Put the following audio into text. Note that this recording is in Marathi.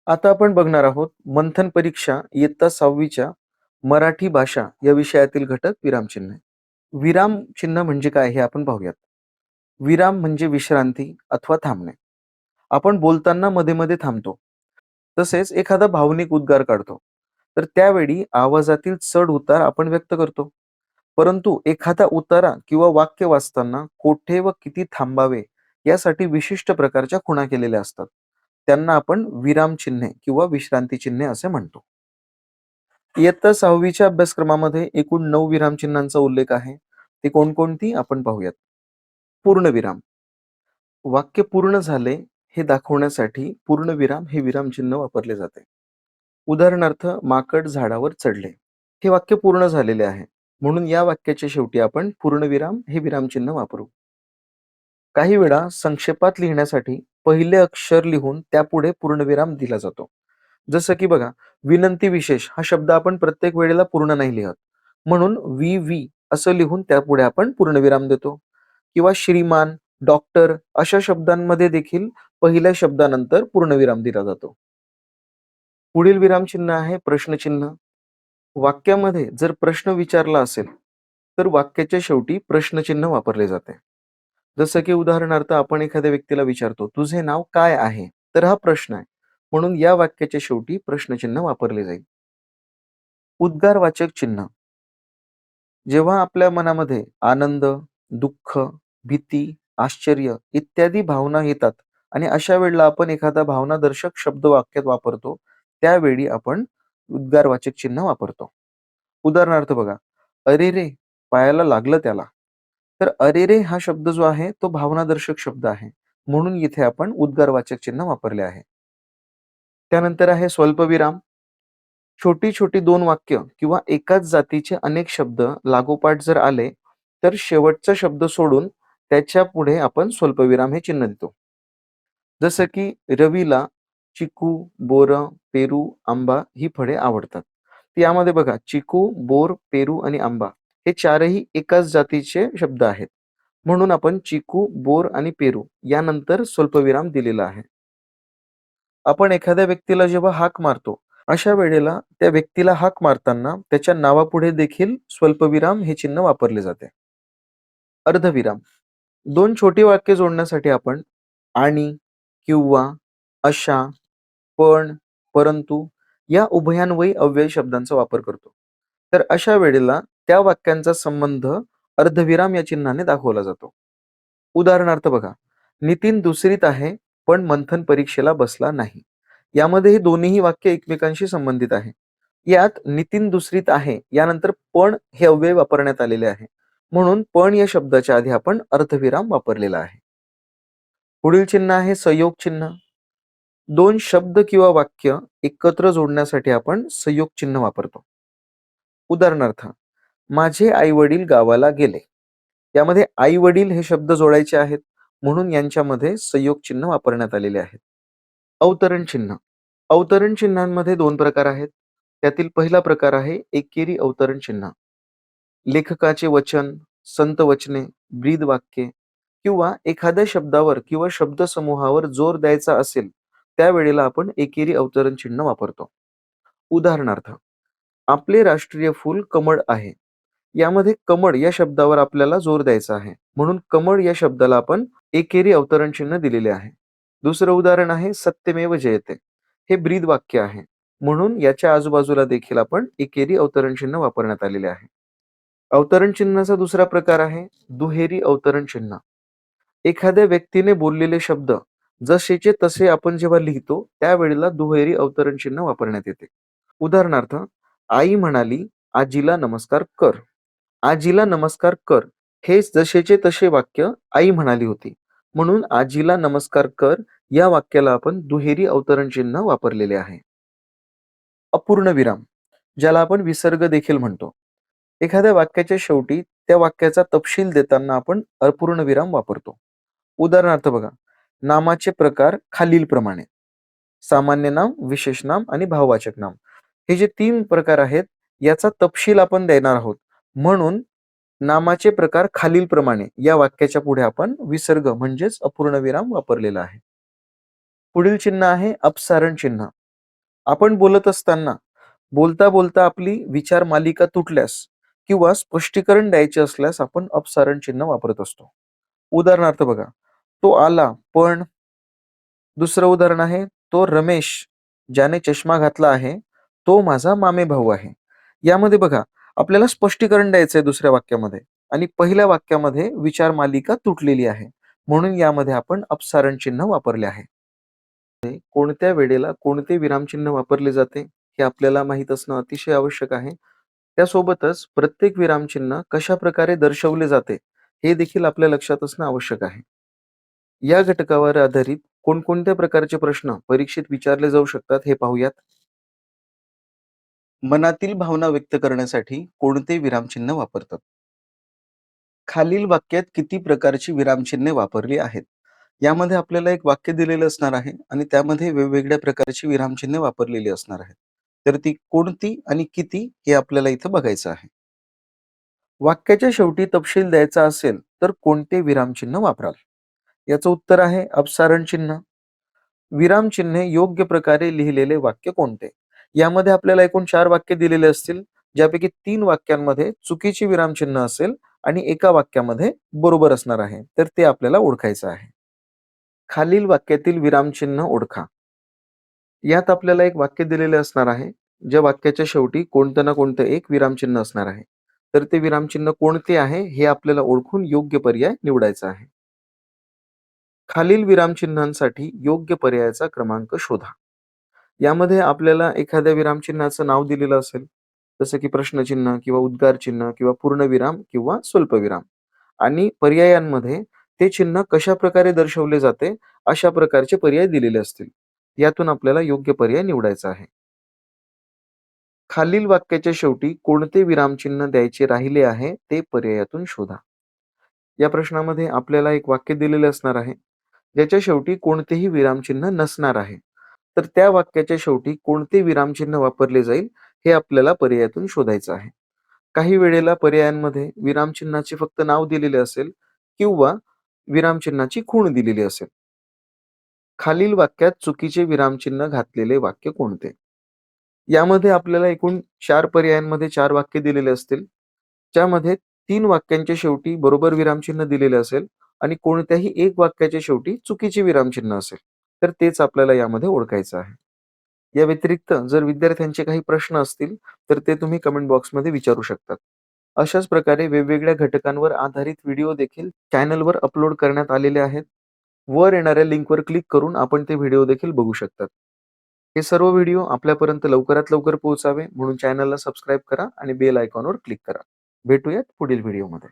आता आपण बघणार आहोत मंथन परीक्षा इयत्ता 6वीच्या मराठी भाषा या विषयातील घटक विरामचिन्ह. विरामचिन्ह म्हणजे काय हे आपण पाहूयात. विराम म्हणजे विश्रांती अथवा थांबणे. आपण बोलताना मध्ये-मध्ये थांबतो. तसेच एखादा भावनिक उद्गार काढतो. तर त्यावेळी आवाजातील चढ-उतार आपण व्यक्त करतो. परंतु एखादा उतारा किंवा वाक्य वाचताना कोठे व किती थांबावे यासाठी विशिष्ट प्रकारच्या खुणा केलेल्या असतात. त्यांना आपण विरामचिन्हे किंवा विश्रांती चिन्हे असे म्हणतो. इयत्ता 6वीच्या अभ्यासक्रमामध्ये एकूण 9 विरामचिन्हांचा उल्लेख आहे. ती कोणकोणती आपण पाहूयात. पूर्णविराम. वाक्य पूर्ण झाले हे दाखवण्यासाठी पूर्णविराम हे विरामचिन्ह वापरले जाते. उदाहरणार्थ माकड झाडावर चढले. हे वाक्य पूर्ण झालेले आहे. म्हणून या वाक्याच्या शेवटी आपण पूर्णविराम हे विरामचिन्ह वापरू. काही वेळा संक्षेपात लिहिण्यासाठी पहिले अक्षर लिहून त्यापुढे पूर्णविराम दिला जातो. जसं की बघा, विनंती विशेष हा शब्द आपण प्रत्येक वेळेला पूर्ण नाही लिहत. म्हणून वी असं लिहून त्यापुढे आपण पूर्णविराम देतो. किंवा श्रीमान, डॉक्टर अशा शब्दांमध्ये देखील पहिल्या शब्दानंतर पूर्णविराम दिला जातो. पुढील विरामचिन्ह आहे प्रश्नचिन्ह. वाक्यामध्ये जर प्रश्न विचारला असेल, तर वाक्याच्या शेवटी प्रश्नचिन्ह वापरले जाते. जसं की उदाहरणार्थ आपण एखाद्या व्यक्तीला विचारतो, "तुझे नाव काय आहे?" तर हा प्रश्न आहे. म्हणून या वाक्याच्या शेवटी प्रश्नचिन्ह वापरले जाईल. उद्गारवाचक चिन्ह. जेव्हा आपल्या मनामध्ये आनंद, दुःख, भीती, आश्चर्य इत्यादी भावना येतात आणि अशा वेळेला आपण एखादा भावनादर्शक शब्द वाक्यात वापरतो, त्यावेळी आपण उद्गारवाचक चिन्ह वापरतो. उदाहरणार्थ बघा, "अरे रे! पायाला लागलं त्याला." तर "अरे रे!" हा शब्द जो आहे तो भावनादर्शक शब्द आहे. म्हणून इथे आपण उद्गारवाचक चिन्ह वापरले आहे. त्यानंतर आहे स्वल्पविराम. छोटी-छोटी 2 वाक्य किंवा एकाच जातीचे अनेक शब्द लागोपाठ जर आले, तर शेवटचा शब्द सोडून त्याच्यापुढे आपण स्वल्पविराम हे चिन्ह देतो. जसं की रवीला चिकू, बोरं, पेरू, आंबा ही फळे आवडतात. तर यामध्ये बघा चिकू, बोर, पेरू आणि आंबा हे चारही एकाच जातीचे शब्द आहेत. म्हणून आपण चिकू, बोर आणि पेरू यानंतर स्वल्पविराम दिलेला आहे. आपण एखाद्या व्यक्तीला जेव्हा हाक मारतो, अशा वेळेला त्या व्यक्तीला हाक मारताना त्याच्या नावापुढे देखील स्वल्पविराम हे चिन्ह वापरले जाते. अर्धविराम. 2 छोटी वाक्य जोडण्यासाठी आपण आणि, किंवा, अशा, पण, परंतु या उभयान्वयी अव्ययी शब्दांचा वापर करतो. तर अशा वेळेला त्या वाक्यांचा संबंध अर्धविराम या चिन्हाने दाखवला जातो. उदाहरणार्थ बघा, नितीन दुसरीत आहे, पण मंथन परीक्षेला बसला नाही. यामध्ये हे दोन्हीही वाक्य एकमेकांशी संबंधित आहे. यात नितीन दुसरीत आहे यानंतर पण हे अव्यय वापरण्यात आलेले आहे. म्हणून पण या शब्दाच्या आधी आपण अर्धविराम वापरलेला आहे. पुढील चिन्ह आहे संयोग चिन्ह. 2 शब्द किंवा वाक्य एकत्र जोडण्यासाठी आपण संयोग चिन्ह वापरतो. उदाहरणार्थ, माझे आई-वडील गावाला गेले. यामध्ये आई-वडील हे शब्द जोडायचे आहेत, म्हणून यांच्यामध्ये संयोग चिन्ह वापरण्यात आलेले आहेत. अवतरण चिन्ह. अवतरण चिन्हांमध्ये 2 प्रकार आहेत. त्यातील पहिला प्रकार आहे एकेरी अवतरण चिन्ह. लेखकाचे वचन, संत वचने, ब्रीद वाक्ये किंवा एखाद्या शब्दावर किंवा शब्दसमूहावर जोर द्यायचा असेल, त्यावेळेला आपण एकेरी अवतरण चिन्ह वापरतो. उदाहरणार्थ, आपले राष्ट्रीय फूल कमळ आहे. यामध्ये कमळ या शब्दावर आपल्याला जोर द्यायचा आहे. म्हणून कमळ या शब्दाला आपण एकेरी अवतरण चिन्ह दिलेले आहे. दुसरं उदाहरण आहे सत्यमेव जयते. हे ब्रीद वाक्य आहे. म्हणून याच्या आजूबाजूला देखील आपण एकेरी अवतरण चिन्ह वापरण्यात आलेले आहे. अवतरण चिन्हाचा दुसरा प्रकार आहे दुहेरी अवतरण चिन्ह. एखाद्या व्यक्तीने बोललेले शब्द जसेचे तसे आपण जेव्हा लिहितो, त्यावेळेला दुहेरी अवतरण चिन्ह वापरण्यात येते. उदाहरणार्थ, आई म्हणाली, "आजीला नमस्कार कर." आजीला नमस्कार कर हे जसेचे तसे वाक्य आई म्हणाली होती. म्हणून आजीला नमस्कार कर या वाक्याला आपण दुहेरी अवतरण चिन्ह वापरलेले आहे. अपूर्ण विराम, ज्याला आपण विसर्ग देखील म्हणतो. एखाद्या वाक्याच्या शेवटी त्या वाक्याचा तपशील देताना आपण अपूर्ण विराम वापरतो. उदाहरणार्थ बघा, नामाचे प्रकार खालीलप्रमाणे: सामान्य नाम, विशेष नाम आणि भाववाचक नाम. हे जे 3 प्रकार आहेत, याचा तपशील आपण देणार आहोत. म्हणून नामाचे प्रकार खालीलप्रमाणे या वाक्याच्या पुढे आपण विसर्ग म्हणजेच अपूर्ण विराम वापरलेला आहे. पुढील चिन्ह आहे अपसारण चिन्ह. आपण बोलत असताना, बोलता-बोलता आपली विचार मालिका तुटल्यास किंवा स्पष्टीकरण द्यायचे असल्यास आपण अपसारण चिन्ह वापरत असतो. उदाहरणार्थ बघा, तो आला पण दुसरं उदाहरण आहे, तो रमेश ज्याने चष्मा घातला आहे, तो माझा मामेभाऊ आहे. यामध्ये बघा, आपल्याला स्पष्टीकरण द्यायचंय दुसऱ्या वाक्यामध्ये आणि पहिल्या वाक्यामध्ये विचार मालिका तुटलेली आहे. म्हणून यामध्ये आपण अपसारण चिन्ह वापरले आहे. कोणत्या वेळेला कोणते विरामचिन्ह वापरले जाते, हे आपल्याला माहीत असणं अतिशय आवश्यक आहे. त्यासोबतच प्रत्येक विरामचिन्ह कशाप्रकारे दर्शवले जाते, हे देखील आपल्या लक्षात असणं आवश्यक आहे. या घटकावर आधारित कोणकोणत्या प्रकारचे प्रश्न परीक्षेत विचारले जाऊ शकतात हे पाहूयात. मनातील भावना व्यक्त करण्यासाठी कोणते विरामचिन्ह वापरतात? खालील वाक्यात किती प्रकारची विरामचिन्हे वापरली आहेत? यामध्ये आपल्याला एक वाक्य दिलेलं असणार आहे आणि त्यामध्ये वेगवेगळ्या प्रकारची विरामचिन्हे वापरलेली असणार आहेत. तर ती कोणती आणि किती हे आपल्याला इथं बघायचं आहे. वाक्याच्या शेवटी तपशील द्यायचा असेल तर कोणते विरामचिन्ह वापराल? याचं उत्तर आहे अपसारण चिन्ह. विरामचिन्हे योग्य प्रकारे लिहिलेले वाक्य कोणते? यामध्ये आपल्याला एकूण 4 वाक्य दिलेले असतील, ज्यापैकी 3 वाक्यांमध्ये चुकीची विरामचिन्ह असेल आणि एका वाक्यामध्ये बरोबर असणार आहे. तर ते आपल्याला ओळखायचं आहे. खालील वाक्यातील विरामचिन्ह ओळखा. यात आपल्याला एक वाक्य दिलेले असणार आहे, ज्या वाक्याच्या शेवटी कोणतं ना कोणतं एक विरामचिन्ह असणार आहे. तर ते विरामचिन्ह कोणते आहे, हे आपल्याला ओळखून योग्य पर्याय निवडायचा आहे. खालील विरामचिन्हांसाठी योग्य पर्यायाचा क्रमांक शोधा. यामध्ये आपल्याला एखाद्या विरामचिन्हाचं नाव दिलेलं असेल, जसं की प्रश्नचिन्ह किंवा उद्गारचिन्ह किंवा पूर्णविराम किंवा स्वल्पविराम आणि पर्यायांमध्ये ते चिन्ह कशाप्रकारे दर्शवले जाते, अशा प्रकारचे पर्याय दिलेले असतील. यातून आपल्याला योग्य पर्याय निवडायचा आहे. खालील वाक्याच्या शेवटी कोणते विरामचिन्ह द्यायचे राहिले आहे, ते पर्यायातून शोधा. या प्रश्नामध्ये आपल्याला एक वाक्य दिलेले असणार आहे, ज्याच्या शेवटी कोणतेही विरामचिन्ह नसणार आहे. तर त्या वाक्याच्या शेवटी कोणते विरामचिन्ह वापरले जाईल, हे आपल्याला पर्यायातून शोधायचं आहे. काही वेळेला पर्यायांमध्ये विरामचिन्हाचे फक्त नाव दिलेले असेल किंवा विरामचिन्हाची खूण दिलेली असेल. खालील वाक्यात चुकीचे विरामचिन्ह घातलेले वाक्य कोणते? यामध्ये आपल्याला एकूण 4 पर्यायांमध्ये 4 वाक्य दिलेले असतील. ज्यामध्ये 3 वाक्यांच्या शेवटी बरोबर विरामचिन्ह दिलेले असेल आणि कोणत्याही एक वाक्याच्या शेवटी चुकीचे विरामचिन्ह असेल. तर तेच आपल्याला यामध्ये ओळखायचं आहे. या व्यतिरिक्त जर विद्यार्थ्यांचे काही प्रश्न असतील, तर ते तुम्ही कमेंट बॉक्समध्ये विचारू शकतात. अशाच प्रकारे वेगवेगळ्या घटकांवर आधारित व्हिडिओ देखील चॅनलवर अपलोड करण्यात आलेले आहेत. वर येणाऱ्या लिंकवर क्लिक करून आपण ते व्हिडिओ देखील बघू शकतात. हे सर्व व्हिडिओ आपल्यापर्यंत लवकरात लवकर पोहोचावे म्हणून चॅनलला सबस्क्राईब करा आणि बेल आयकॉनवर क्लिक करा. भेटूयात पुढील व्हिडिओमध्ये.